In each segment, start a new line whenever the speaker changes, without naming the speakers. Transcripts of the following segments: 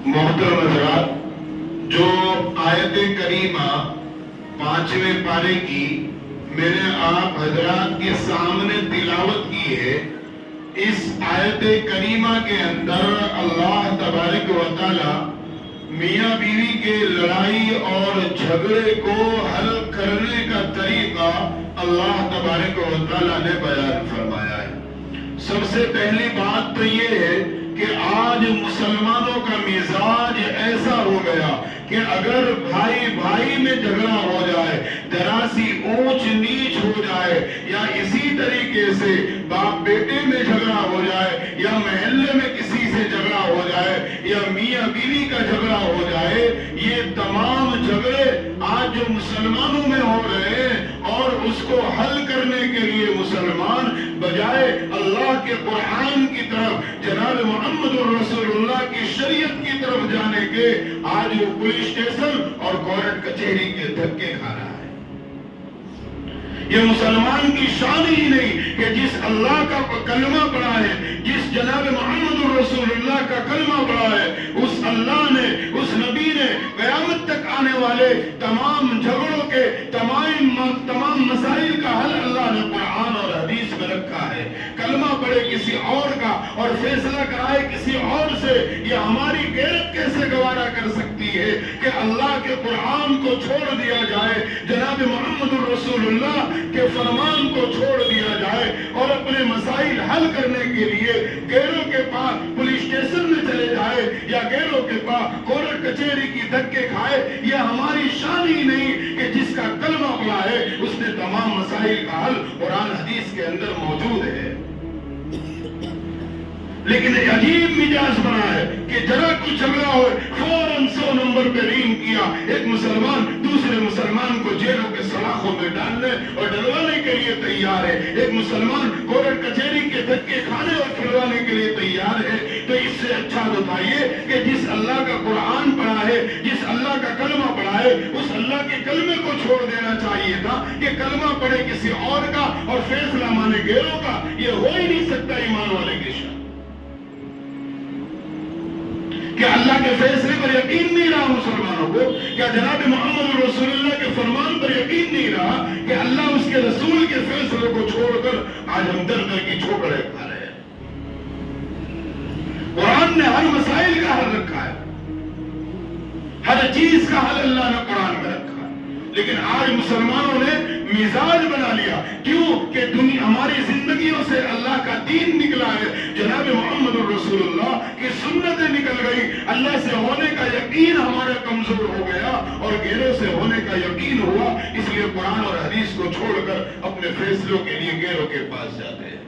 محترم حضرات، جو آیت کریمہ 5ویں پارے کی میں نے آپ حضرات کے سامنے تلاوت کی ہے، اس آیت کریمہ کے اندر اللہ تبارک و تعالی میاں بیوی کے لڑائی اور جھگڑے کو حل کرنے کا طریقہ اللہ تبارک و تعالی نے بیان فرمایا ہے۔ سب سے پہلی بات تو یہ ہے کہ آج مسلمانوں کا مزاج ایسا ہو گیا کہ اگر بھائی بھائی میں جھگڑا ہو جائے، ذرا سی اونچ نیچ ہو جائے، یا اسی طریقے سے باپ بیٹے میں جھگڑا ہو جائے، یا محلے میں کسی سے جھگڑا ہو جائے، یا میاں بیوی کا جھگڑا ہو جائے، یہ تمام جھگڑے آج جو مسلمانوں میں ہو رہے ہیں، اور اس کو حل کرنے کے لیے مسلمان بجائے اللہ کے قرآن کی طرف، جناب محمد رسول اللہ کی شریعت کی طرف جانے کے، آج وہ پولیس اسٹیشن اور کورٹ کچہری کے دھکے کھا رہا ہے۔ یہ مسلمان کی شان ہی نہیں کہ جس اللہ کا کلمہ پڑھا ہے، جس جناب محمد رسول اللہ کا کلمہ پڑھا ہے، اس اللہ نے، اس نبی نے قیامت تک آنے والے تمام جھگڑوں کے تمام مسائل کا حل اللہ نے قرآن اور حدیث میں رکھا ہے۔ کلمہ پڑھے کسی اور کا اور فیصلہ کرائے کسی اور سے، یہ ہماری غیرت کیسے گوارا کر سکتی ہے کہ اللہ کے قرآن کو چھوڑ دیا جائے، جناب محمد رسول اللہ کے فرمان کو چھوڑ دیا جائے، اور اپنے مسائل حل کرنے کے لیے غیروں کے پاس پولیس اسٹیشن میں چلے جائے، یا غیروں کے پاس کورٹ کچہری کی دھکے کھائے۔ یہ ہماری شان ہی نہیں کہ جس کا کلمہ پڑھا ہے اس نے تمام مسائل کا حل قرآن حدیث کے اندر موجود ہے۔ لیکن ایک عجیب مزاج بنا ہے کہ ذرا کچھ جھگڑا ہو فوراً 100 نمبر پہ رنگ کیا، ایک مسلمان دوسرے مسلمان کو جیلوں کے سلاخوں میں ڈالنے اور ڈلوانے کے لیے تیار ہے، ایک مسلمان کورٹ کچہری کے دھکے کھانے اور کھلوانے کے لیے تیار ہے۔ تو اس سے اچھا بتائیے کہ جس اللہ کا قرآن پڑھا ہے، جس اللہ کا کلمہ پڑھا ہے، اس اللہ کے کلمے کو چھوڑ دینا چاہیے تھا کہ کلمہ پڑھے کسی اور کا اور فیصلہ مانے غیروں کا۔ یہ ہو ہی نہیں سکتا ایمان والے کے شان۔ کیا اللہ کے فیصلے پر یقین نہیں رہا مسلمانوں کو؟ کیا جناب محمد رسول اللہ کے فرمان پر یقین نہیں رہا کہ اللہ اس کے رسول کے فیصلے کو چھوڑ کر آج ہم در در کی ٹھوکریں کھا رہے ہیں؟ قرآن نے ہر مسائل کا حل رکھا ہے، ہر چیز کا حل اللہ نے قرآن میں رکھا ہے، لیکن آج مسلمانوں نے مزاج بنا لیا۔ کیوں کہ ہماری زندگیوں سے اللہ کا دین نکلا ہے، جناب محمد رسول اللہ کی سنتیں نکل گئی، اللہ سے ہونے کا یقین ہمارا کمزور ہو گیا اور غیروں سے ہونے کا یقین ہوا، اس لیے قرآن اور حدیث کو چھوڑ کر اپنے فیصلوں کے لیے غیروں کے پاس جاتے ہیں۔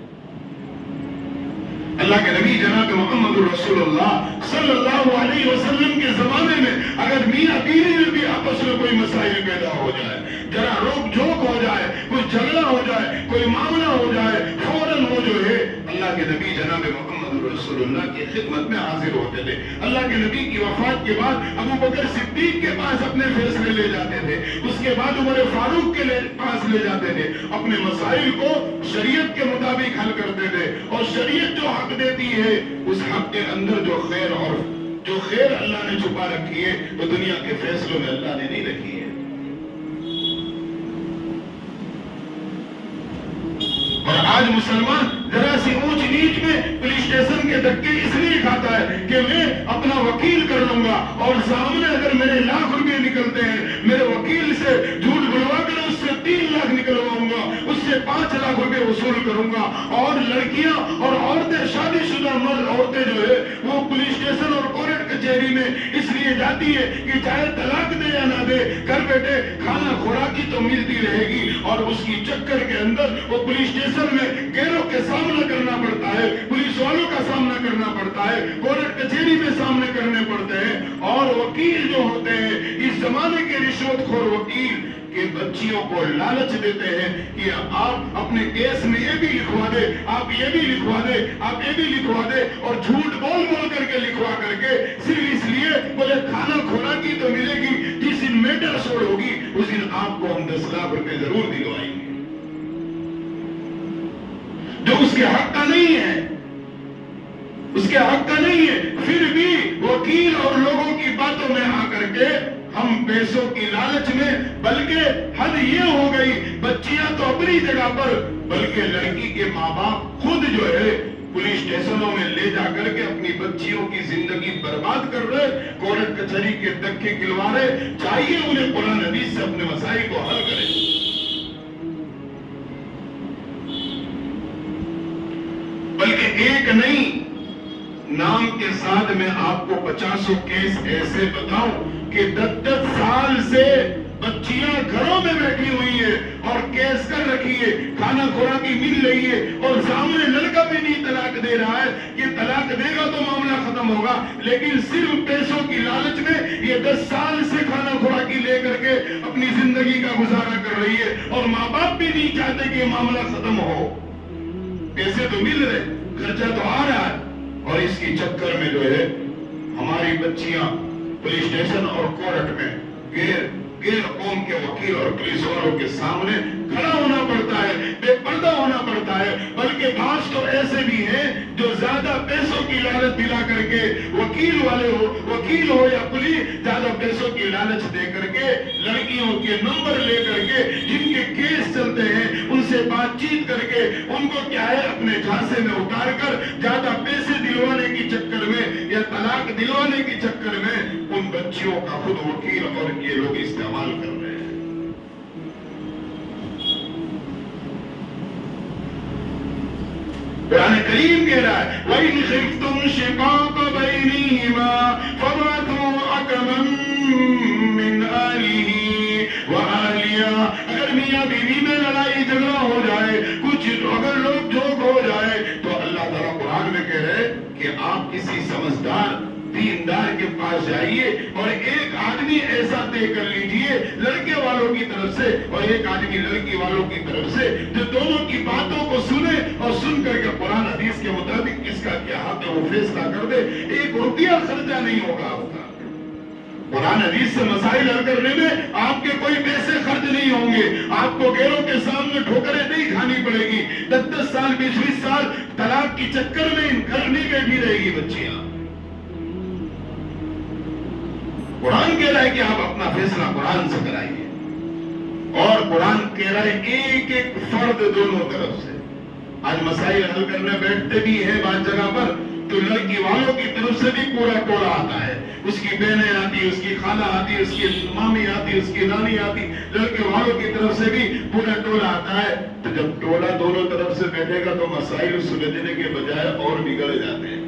اللہ کے نبی جناب محمد رسول اللہ صلی اللہ علیہ وسلم کے زمانے میں اگر میاں بیوی میں بھی آپس میں کوئی مسائل پیدا ہو جائے، ذرا روک جھوک ہو جائے، کوئی جھگڑا ہو جائے، کوئی معاملہ ہو جائے، فوراً وہ جو ہے اللہ کے نبی جناب محمد رسول اللہ کی خدمت میں حاضر ہوتے تھے۔ اللہ کے نبی کی وفات کے بعد ابو بکر صدیق کے پاس اپنے فیصلے لے جاتے تھے، اس کے بعد عمر فاروق کے پاس لے جاتے تھے، اپنے مسائل کو شریعت کے مطابق حل کرتے تھے، اور شریعت جو حق دیتی ہے اس حق کے اندر جو خیر اللہ نے چھپا رکھی ہے وہ دنیا کے فیصلوں میں اللہ نے نہیں رکھی ہے۔ اور آج مسلمان ذرا سی اونچ نیچ میں پولیس اسٹیشن کے دھکے اس لیے کھاتا ہے کہ میں اپنا وکیل کر لوں گا، اور سامنے اگر میرے لاکھ روپے نکلتے ہیں، میرے وکیل سے جھوٹ بلوا کر اس سے 3 لاکھ نکلواؤں گا، اس سے 5 لاکھ روپے وصول کروں گا۔ اور لڑکیاں اور عورتیں، شادی شدہ مرد عورتیں جو ہے وہ پولیس اسٹیشن اور کورٹ کچہری میں اس لیے جاتی ہے کہ چاہے طلاق دے یا نہ دے، گھر بیٹھے کھانا خوراکی تو ملتی رہے گی، اور اس کی چکر کے اندر وہ پولیس اسٹیشن میں غیروں کے سامنا کرنا پڑتا ہے، پولیس والوں کا سامنا کرنا پڑتا ہے، کورٹ کچہری میں سامنے کرنے پڑتے ہیں۔ اور وکیل جو ہوتے ہیں اس زمانے کے رشوت خور وکیل کہ بچیوں کو لالچ دیتے ہیں کہ آپ اپنے کیس میں یہ بھی لکھوا دے، آپ یہ بھی لکھوا دے، آپ یہ بھی لکھوا دے، اور جھوٹ بول کر کے لکھوا کر کے صرف اس لیے بولے کھانا خوراکی تو ملے گی، جس دن میٹر سوڑ ہوگی اس دن آپ کو ہم 10 لاکھ روپے ضرور دلوائیں گے، جو اس کے حق کا نہیں ہے، اس کے حق کا نہیں ہے۔ پھر بھی وکیل اور لوگ پیسوں کی لالچ میں، بلکہ حد یہ ہو گئی، بچیاں تو اپنی جگہ پر، بلکہ لڑکی کے ماں باپ خود جو ہے پولیس اسٹیشنوں میں لے جا کر کے اپنی بچیوں کی زندگی برباد کر رہے، کورٹ کچہری کے دھکے کھلوا رہے۔ چاہیے انہیں قرآن حدیث سے اپنے مسائل کو حل کریں۔ بلکہ ایک نہیں، نام کے ساتھ میں آپ کو 50 کیس ایسے بتاؤں کہ 10 سال سے بچیاں گھروں میں بیٹھی ہوئی ہے اور کیس کر رکھی ہے، کھانا خوراکی مل رہی ہے، اور سامنے لڑکا بھی نہیں طلاق دے رہا ہے کہ طلاق دے گا تو معاملہ ختم ہوگا، لیکن صرف پیسوں کی لالچ میں یہ 10 سال سے کھانا خوراکی لے کر کے اپنی زندگی کا گزارا کر رہی ہے، اور ماں باپ بھی نہیں چاہتے کہ یہ معاملہ ختم ہو۔ پیسے تو مل رہے، خرچہ تو آ رہا ہے، اور اس کی چکر میں جو ہے ہماری بچیاں پولیس اسٹیشن اور کورٹ میں غیر قوم کے وکیل اور پولیس والوں کے سامنے کھڑا ہونا پڑتا ہے، بے پردہ ہونا پڑتا ہے۔ بلکہ بعض تو ایسے بھی ہیں جو زیادہ پیسوں کی لالچ دلا کر کے وکیل ہو یا پولیس، زیادہ پیسوں کی لالچ دے کر کے لڑکیوں کے نمبر لے کر کے جن کے کیس چلتے ہیں ان سے بات چیت کر کے ان کو کیا ہے اپنے جھانسے میں اتار کر زیادہ پیسے دلوانے کی چکر میں یا طلاق دلوانے کی چکر میں ان بچیوں کا خود وکیل اور یہ لوگ استعمال کر رہے ہیں۔ قرآن کریم کہہ رہا ہے وَإِنْ خِفْتُمْ شِقَاقَ بَيْنِهِمَا فَابْعَثُوا حَكَمًا مِّنْ أَهْلِهِ وَأَهْلِهَا۔ اگر میاں بیوی میں لڑائی جھگڑا ہو جائے، کچھ اگر لوگ جھوک ہو جائے، تو اللہ تعالیٰ قرآن میں کہہ رہے کہ آپ کسی سمجھدار دیندار کے پاس جائیے اور ایک آدمی ایسا طے کر لیجئے لڑکے والوں کی طرف سے اور ایک آدمی لڑکی والوں کی طرف سے، جو دونوں کی باتوں کو سنے اور سن کر کے قرآن حدیث کے مطابق کس کا کیا حق ہے وہ فیصلہ کر دے۔ 1 روپیہ خرچہ نہیں ہوگا آپ کا۔ قرآن حدیث سے مسائل حل کرنے میں آپ کے کوئی پیسے خرچ نہیں ہوں گے، آپ کو غیروں کے سامنے ٹھوکریں نہیں کھانی پڑے گی۔ 10 سال 20 سال طلاق کی چکر میں گھر نہیں بیٹھی رہے گی بچیاں۔ قرآن کہہ رہا ہے کہ آپ اپنا فیصلہ قرآن سے کرائیے، اور قرآن کہہ رہا ہے ایک ایک فرد دونوں طرف سے۔ آج مسائل حل کرنے بیٹھتے بھی ہیں بعض جگہ پر تو لڑکی والوں کی طرف سے بھی پورا ٹولہ آتا ہے، اس کی بہنیں آتی، اس کی خالہ آتی، اس کی مامی آتی، اس کی نانی آتی، لڑکے والوں کی طرف سے بھی پورا ٹولہ آتا ہے۔ تو جب ٹولہ دونوں طرف سے بیٹھے گا تو مسائل سلجھنے کے بجائے اور بگڑ جاتے ہیں۔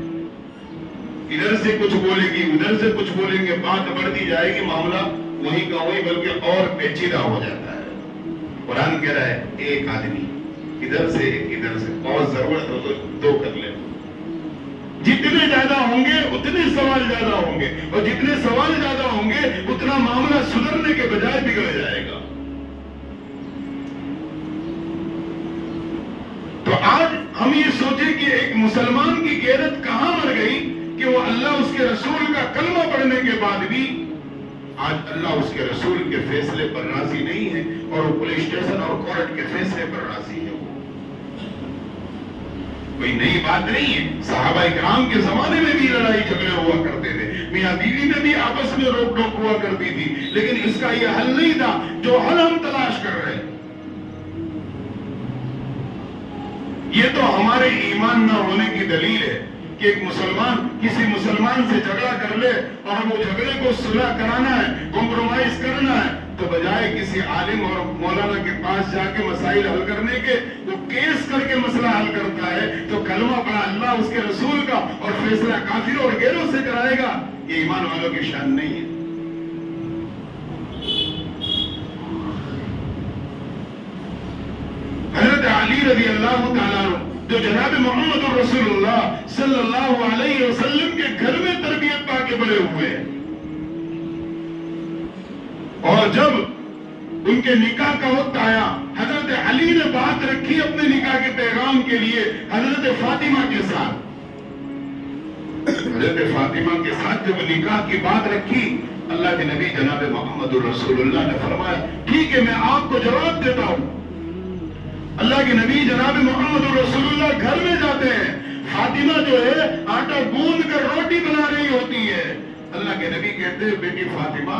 ادھر سے کچھ بولے گی، ادھر سے کچھ بولیں گے، بات بڑھتی جائے گی، معاملہ وہی کا وہی بلکہ اور پیچیدہ ہو جاتا ہے۔ قرآن کہہ رہا ہے ایک آدمی ادھر سے ایک ادھر سے، اور ضرورت ہو تو 2 کر لیں۔ جتنے زیادہ ہوں گے اتنے سوال زیادہ ہوں گے، اور جتنے سوال زیادہ ہوں گے اتنا معاملہ سدھرنے کے بجائے بگڑ جائے گا۔ تو آج ہم یہ سوچیں کہ ایک مسلمان کی غیرت کہاں مر گئی کہ وہ اللہ اس کے رسول کا کلمہ پڑھنے کے بعد بھی آج اللہ اس کے رسول کے فیصلے پر راضی نہیں ہے، اور وہ پولیس اسٹیشن اور کورٹ کے فیصلے پر راضی ہے۔ کوئی نئی بات نہیں ہے، صحابہ کرام کے زمانے میں بھی لڑائی جھگڑے ہوا کرتے تھے، میاں بیوی میں بھی آپس میں روک ٹوک ہوا کرتی تھی، لیکن اس کا یہ حل نہیں تھا جو حل ہم تلاش کر رہے ہیں۔ یہ تو ہمارے ایمان نہ ہونے کی دلیل ہے کہ ایک مسلمان کسی مسلمان سے جھگڑا کر لے اور وہ جھگڑے کو صلح کرانا ہے، کمپرومائز کرنا ہے، تو بجائے کسی عالم اور مولانا کے پاس جا کے مسائل حل کرنے کے وہ کیس کر کے مسئلہ حل کرتا ہے، تو کلمہ پڑھا اللہ اس کے رسول کا اور فیصلہ کافروں اور غیروں سے کرائے گا، یہ ایمان والوں کی شان نہیں ہے۔ حضرت علی رضی اللہ تعالیٰ عنہ جو جناب محمد رسول اللہ صلی اللہ علیہ وسلم کے گھر میں تربیت پا کے بڑے ہوئے ہیں، اور جب ان کے نکاح کا وقت آیا حضرت علی نے بات رکھی اپنے نکاح کے پیغام کے لیے حضرت فاطمہ کے ساتھ۔ حضرت فاطمہ کے ساتھ جب نکاح کی بات رکھی، اللہ کے نبی جناب محمد رسول اللہ نے فرمایا ٹھیک ہے میں آپ کو جواب دیتا ہوں۔ اللہ کے نبی جناب محمد رسول اللہ گھر میں جاتے ہیں، فاطمہ جو ہے آٹا گوندھ کر روٹی بنا رہی ہوتی ہے، اللہ کے نبی کہتے ہیں بیٹی فاطمہ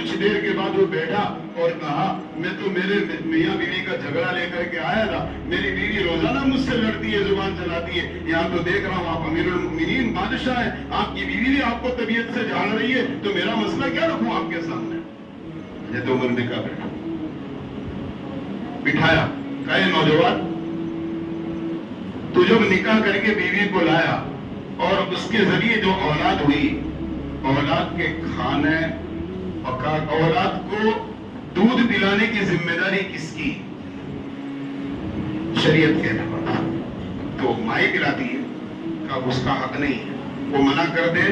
کچھ دیر کے بعد وہ بیٹھا اور کہا میں تو میرے میاں بیوی کا جھگڑا لے کر کے آیا تھا، میری بیوی روزانہ مجھ سے لڑتی ہے، زبان چلاتی ہے، یہاں تو دیکھ رہا ہوں آپ امیر المومنین بادشاہ ہیں، آپ کی بیوی بھی آپ کو طبیعت سے جھاڑ رہی ہے، تو میرا مسئلہ کیا رکھوں آپ کے سامنے؟ حضرت عمر نے کہا بیٹھو، بٹھایا، کہا نوجوان تو جب نکاح کر کے بیوی کو لایا اور اس کے ذریعے جو اولاد ہوئی، اولاد کے کھانے اولاد کو دودھ پلانے کی ذمہ داری کس کی؟ شریعت کے اعتبار تو ماں پلاتی ہے، کہ اس کا حق نہیں ہے، وہ منع کر دے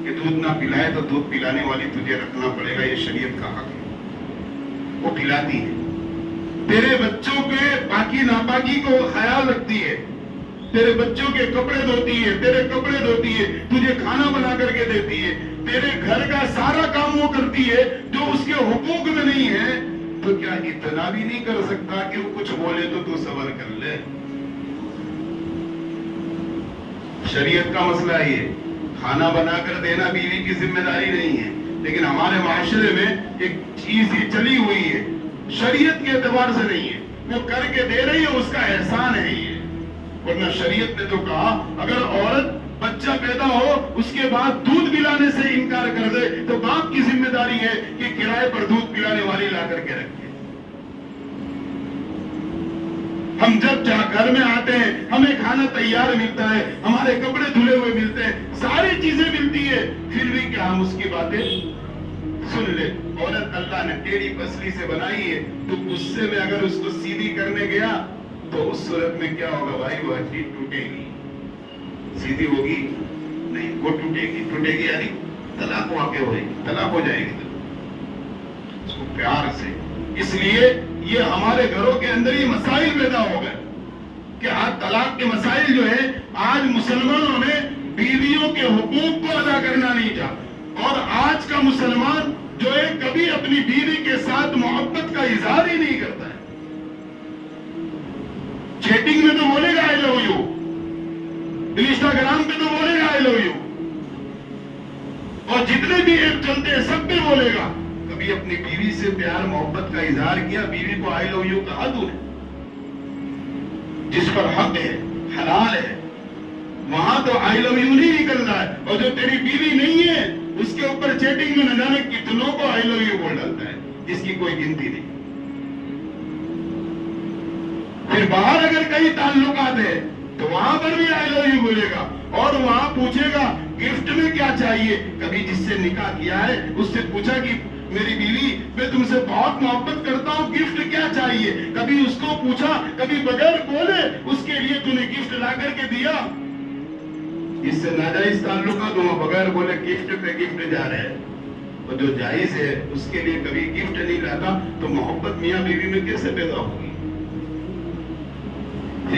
کہ دودھ نہ پلائے تو دودھ پلانے والی تجھے رکھنا پڑے گا، یہ شریعت کا حق ہے، وہ پلاتی ہے، تیرے بچوں کے باقی ناپاکی کو خیال رکھتی ہے، تیرے بچوں کے کپڑے دھوتی ہے، تیرے کپڑے دھوتی ہے، تجھے کھانا بنا کر کے دیتی ہے، تیرے گھر کا سارا کام وہ کرتی ہے جو اس کے حقوق میں نہیں ہے، تو کیا اتنا بھی نہیں کر سکتا کہ وہ کچھ بولے تو صبر کر لے؟ شریعت کا مسئلہ یہ کھانا بنا کر دینا بیوی کی ذمہ داری نہیں ہے، لیکن ہمارے معاشرے میں ایک چیز یہ چلی ہوئی ہے، شریعت کے اعتبار سے نہیں ہے، وہ کر کے دے رہی ہے، اس کا احسان ہے یہ، ورنہ شریعت نے تو کہا اگر عورت بچہ پیدا ہو اس کے بعد دودھ پلانے سے انکار کر دے تو باپ کی ذمہ داری ہے کہ کرائے پر دودھ پلانے والی لا کر کے رکھے۔ ہم جب گھر میں آتے ہیں ہمیں کھانا تیار ملتا ہے، ہمارے کپڑے دھلے ہوئے ملتے ہیں، ساری چیزیں ملتی ہے، پھر بھی کیا ہم اس کی باتیں سن لے؟ عورت اللہ نے ٹیڑھی پسلی سے بنائی ہے، تو غصے میں اگر اس کو سیدھی کرنے گیا تو اس صورت میں کیا ہوگا بھائی؟ وہ ہڈی ٹوٹے گی، سیدھی ہوگی نہیں، وہ ٹوٹے گی یعنی طلاق واقع ہوئے گی، طلاق ہو جائے گی اس کو پیار سے۔ اس لیے یہ ہمارے گھروں کے اندر ہی مسائل پیدا ہو گئے کہ آج طلاق کے مسائل جو ہے، آج مسلمانوں نے بیویوں کے حقوق کو ادا کرنا نہیں چاہا، اور آج کا مسلمان جو ہے کبھی اپنی بیوی کے ساتھ محبت کا اظہار ہی نہیں کرتا ہے۔ چیٹنگ میں تو بولے گا آئی لو یو، انسٹاگرام پہ تو بولے گا آئی لو یو، اور جتنے بھی ایپ چلتے ہیں سب پہ بولے گا، کبھی اپنی بیوی سے پیار محبت کا اظہار کیا؟ بیوی کو آئی لو یو کہا تو ہے، جس پر حق ہے حلال ہے وہاں تو آئی لو یو نہیں نکل رہا ہے، اور جو تیری بیوی نہیں ہے اس کے اوپر چیٹنگ میں نہ جانے کتنوں کو آئی لو یو بول ڈالتا ہے، جس کی کوئی گنتی نہیں۔ پھر باہر اگر کئی تعلقات ہیں تو وہاں پر بھی آئی لو یو بولے گا، اور وہاں پوچھے گا گفٹ میں کیا چاہیے۔ کبھی جس سے نکاح کیا ہے اس سے پوچھا کہ میری بیوی میں تم سے بہت محبت کرتا ہوں، گفٹ کیا چاہیے؟ کبھی اس کو پوچھا، کبھی بغیر بولے اس کے لیے تو نے گفٹ لا کر کے دیا؟ اس سے ناجائز تعلقات وہ بغیر بولے گفٹ پہ گفٹ جا رہے ہیں، اور جو جائز ہے اس کے لیے کبھی گفٹ نہیں لاتا، تو محبت میاں بیوی میں کیسے پیدا ہوگی؟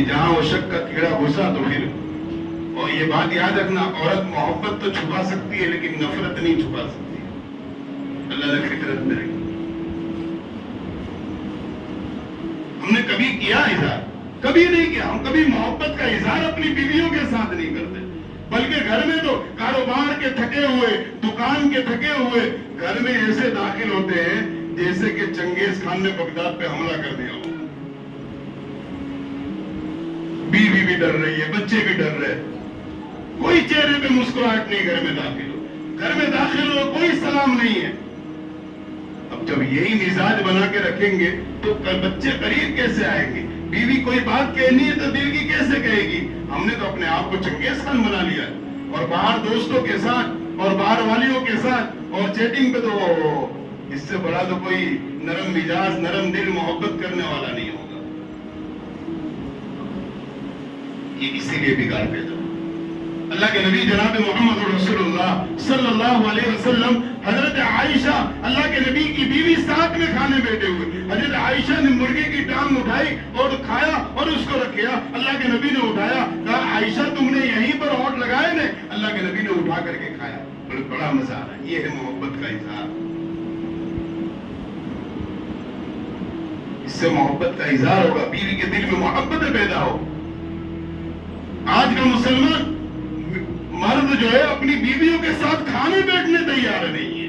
جہاں وہ شک کا کیڑا گھسا تو پھر، اور یہ بات یاد رکھنا، عورت محبت تو چھپا سکتی ہے لیکن نفرت نہیں چھپا سکتی، اللہ نے فطرت میں رکھی۔ ہم نے کبھی کیا اظہار؟ کبھی نہیں کیا، ہم کبھی محبت کا اظہار اپنی بیویوں کے ساتھ نہیں کرتے، بلکہ گھر میں تو کاروبار کے تھکے ہوئے، دکان کے تھکے ہوئے گھر میں ایسے داخل ہوتے ہیں جیسے کہ چنگیز خان نے بغداد پہ حملہ کر دیا ہو۔ بیوی بھی ڈر رہی ہے، بچے بھی ڈر رہے، کوئی چہرے پہ مسکراہٹ نہیں، گھر میں داخل ہو کوئی سلام نہیں ہے۔ اب جب یہی مزاج بنا کے رکھیں گے تو بچے قریب کیسے آئیں گے؟ بیوی کوئی بات کہنی ہے تو دل کی کیسے کہے گی؟ ہم نے تو اپنے آپ کو چنگیز خان بنا لیا، اور باہر دوستوں کے ساتھ اور باہر والیوں کے ساتھ اور چیٹنگ پہ تو اس سے بڑا تو کوئی نرم مزاج، نرم دل، محبت کرنے والا نہیں ہوگا۔ یہ اسی لیے بگاڑ پیدا۔ اللہ کے نبی جناب محمد رسول اللہ صلی اللہ علیہ وسلم، حضرت عائشہ اللہ کے نبی کی بیوی ساتھ میں کھانے بیٹھے ہوئے، حضرت عائشہ نے مرغے کی ٹانگ اٹھائی اور کھایا اور اس کو رکھیا، اللہ کے نبی نے اٹھایا، کہا عائشہ تم نے یہیں پر ہونٹ لگائے نے؟ اللہ کے نبی نے اٹھا کر کے کھایا، بڑا مزہ آ رہا ہے۔ یہ ہے محبت کا اظہار، اس سے محبت کا اظہار ہوگا، بیوی کے دل میں محبت پیدا ہو۔ آج کا مسلمان مرد جو ہے اپنی بیویوں کے ساتھ کھانے بیٹھنے تیار نہیں ہے،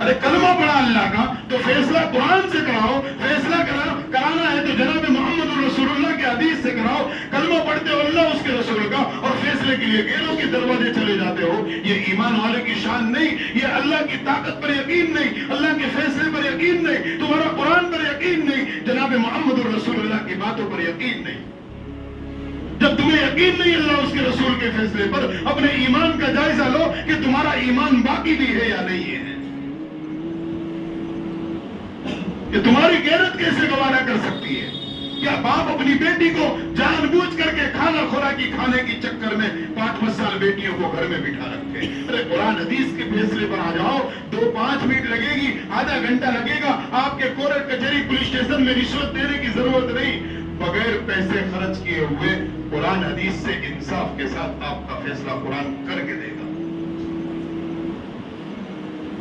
ارے کلمہ پڑھا اللہ کا تو فیصلہ قرآن سے کراؤ، فیصلہ کرانا ہے تو جناب محمد رسول اللہ کے حدیث سے کراؤ۔ کلمہ پڑھتے ہو اللہ اس کے رسول کا اور فیصلے کے لیے غیروں کے دروازے چلے جاتے ہو، یہ ایمان والے کی شان نہیں، یہ اللہ کی طاقت پر یقین نہیں، اللہ کے فیصلے پر یقین نہیں، تمہارا قرآن پر یقین نہیں، جناب محمد رسول اللہ کی باتوں پر یقین نہیں۔ جب تمہیں یقین نہیں اللہ اس کے رسول کے فیصلے پر، اپنے ایمان کا جائزہ لو کہ تمہارا ایمان باقی بھی ہے یا نہیں ہے، کہ تمہاری غیرت کیسے گوارا کر سکتی ہے؟ کیا باپ اپنی بیٹی کو جان بوجھ کر کے کھانا خوراکی کھانے کی چکر میں 5-5 سال بیٹیوں کو گھر میں بٹھا رکھتے؟ ارے قرآن حدیث کے فیصلے پر آ جاؤ، 2-5 منٹ لگے گی، آدھا گھنٹہ لگے گا، آپ کے کورٹ کچہری پولیس اسٹیشن میں رشوت دینے کی ضرورت نہیں، بغیر پیسے خرچ کیے ہوئے قرآن حدیث سے انصاف کے ساتھ آپ کا فیصلہ قرآن کر کے دے گا۔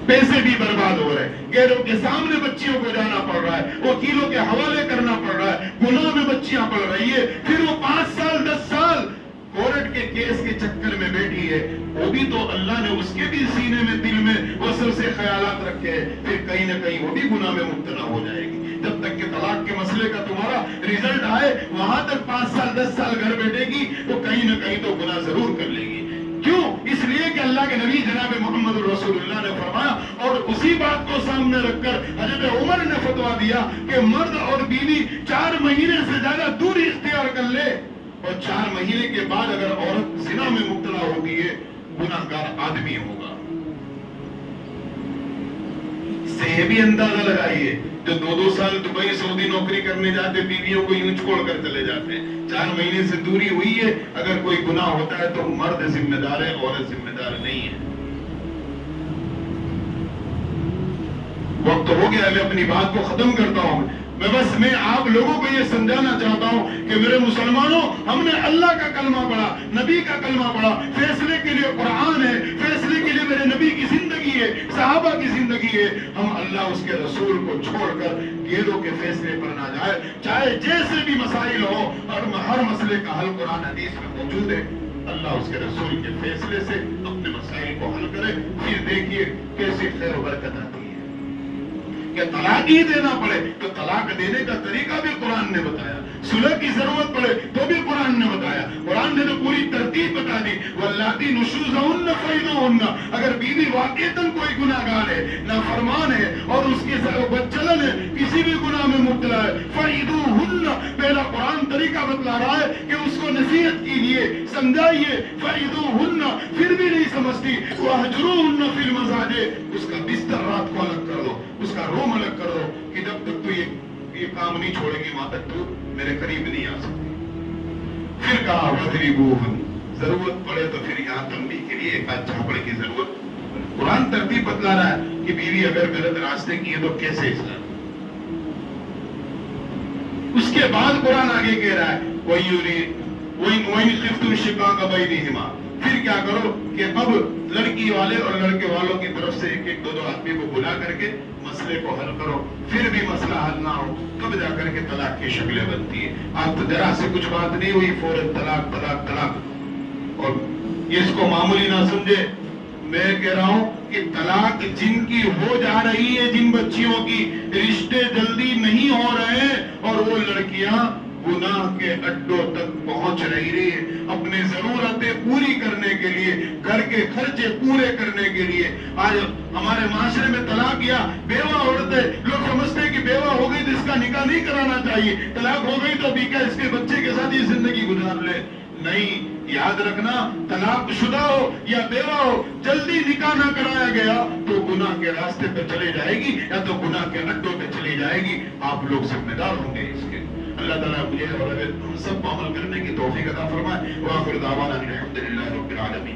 پیسے بھی برباد ہو رہے ہیں، غیروں کے سامنے بچیوں کو جانا پڑ رہا ہے، وکیلوں کے حوالے کرنا پڑ رہا ہے، گناہ میں بچیاں پڑ رہی ہے، پھر وہ 5 سال 10 سال کورٹ کے کیس کے چکر میں بیٹھی ہے، وہ بھی تو اللہ نے اس کے بھی سینے میں دل میں وسوسے خیالات رکھے ہیں، پھر کہیں نہ کہیں وہ بھی گناہ میں مبتلا ہو جائے گی۔ جب تک کہ طلاق کے مسئلے کا تمہارا رزلٹ آئے، وہاں تک 5 سال 10 سال گھر بیٹھے گی، وہ کہیں نہ کہیں تو گناہ ضرور کر لے گی۔ کیوں؟ اس لیے کہ اللہ کے نبی جناب محمد رسول اللہ نے فرمایا، اور اسی بات کو سامنے رکھ کر حضرت عمر نے فتویٰ دیا کہ مرد اور بیوی 4 مہینے سے زیادہ دوری اختیار کر لے، اور 4 مہینے کے بعد اگر عورت زنا میں مبتلا ہوتی ہے، گناہگار آدمی ہوگا۔ اس سے یہ بھی اندازہ لگائیے، جو 2-2 سال دبئی سعودی نوکری کرنے جاتے بیویوں کو یوں چھوڑ کر چلے جاتے ہیں، 4 مہینے سے دوری ہوئی ہے، اگر کوئی گناہ ہوتا ہے تو مرد ذمہ دار ہے، عورت ذمہ دار نہیں ہے۔ وقت ہو گیا، میں اپنی بات کو ختم کرتا ہوں۔ میں آپ لوگوں کو یہ سمجھانا چاہتا ہوں کہ میرے مسلمانوں، ہم نے اللہ کا کلمہ پڑھا، نبی کا کلمہ پڑھا، فیصلے کے لیے قرآن ہے، فیصلے کے لیے میرے نبی کی زندگی ہے، صحابہ کی زندگی ہے، ہم اللہ اس کے رسول کو چھوڑ کر غیروں کے فیصلے پر نہ جائے، چاہے جیسے بھی مسائل ہو، اور ہر مسئلے کا حل قرآن حدیث میں موجود ہے۔ اللہ اس کے رسول کے فیصلے سے اپنے مسائل کو حل کرے، پھر دیکھیے کیسے خیر و برکت آتی ہے۔ کہ طلاق ہی دینا پڑے تو طلاق دینے کا طریقہ بھی قرآن نے بتایا، صلح کی ضرورت پڑے تو بھی قرآن نے بتایا، قرآن نے تو پوری ترتیب بتا دی۔ واللاتی نشوزہن فعظوہن، اگر بیوی واقعتاً کوئی گناہگار ہے، نافرمان ہے، اور اس کے ساتھ بدچلن ہے، کسی بھی گناہ میں مبتلا ہے، فعظوہن، پہلا قرآن طریقہ بتلا رہا ہے کہ اس کو نصیحت کیجیے، سمجھائیے، فعظوہن، پھر بھی نہیں سمجھتی، واہجروہن فی المضاجع، اس کا بستر رات کو الگ کر دو، اس کا روم الگ کر دو، کہ جب تک تو یہ کام نہیں چھوڑے گی وہاں تک تو میرے قریب نہیں آ سکتی۔ پھر کہا وَضْرِبُوهُنَّ، ضرورت پڑے تو پھر یہاں تنبیہ کے لیے ایک آدھ جھاپڑ کی ضرورت۔ قرآن ترتیب بتلا رہا ہے کہ بیوی اگر غلط راستے کی ہے تو کیسے اصلاح۔ اس کے بعد قرآن آگے کہہ رہا ہے وَإِنْ خِفْتُمْ شِقَاقَ بَيْنِهِمَا، پھر کیا کرو کہ اب لڑکی والے اور لڑکے والوں کی طرف سے ایک 2 آدمی کو بلا کر کے مسئلے کو حل کرو، پھر بھی مسئلہ حل نہ ہو تب جا کر کے طلاق کی شکلیں بنتی ہے۔ آپ تو ذرا سے کچھ بات نہیں ہوئی فوراً طلاق طلاق طلاق، اور اس کو معمولی نہ سمجھے۔ میں کہہ رہا ہوں کہ طلاق جن کی ہو جا رہی ہے، جن بچیوں کی رشتے جلدی نہیں ہو رہے ہیں، اور وہ لڑکیاں گناہ کے اڈوں تک پہنچ رہی ہے، اپنی ضرورتیں پوری کرنے کے لیے، گھر کے خرچے پورے کرنے کے لیے۔ آج ہمارے معاشرے میں طلاق یا بیوہ عورتیں، لوگ سمجھتے ہیں کہ بیوہ ہو گئی تو اس کا نکاح نہیں کرانا چاہیے، طلاق ہو گئی تو ابھی کیا اس کے بچے کے ساتھ یہ زندگی گزار لے۔ نہیں، یاد رکھنا، طلاق شدہ ہو یا بیوہ ہو، جلدی نکاح نہ کرایا گیا تو گناہ کے راستے پہ چلے جائے گی، یا تو گناہ کے اڈوں پہ چلی جائے گی، آپ لوگ ذمہ دار ہوں گے اس کے۔ اللہ تعالیٰ مجھے اور ہم سب کو عمل کرنے کی توفیق عطا فرمائے۔ وآخر دعوانا الحمدللہ رب العالمین۔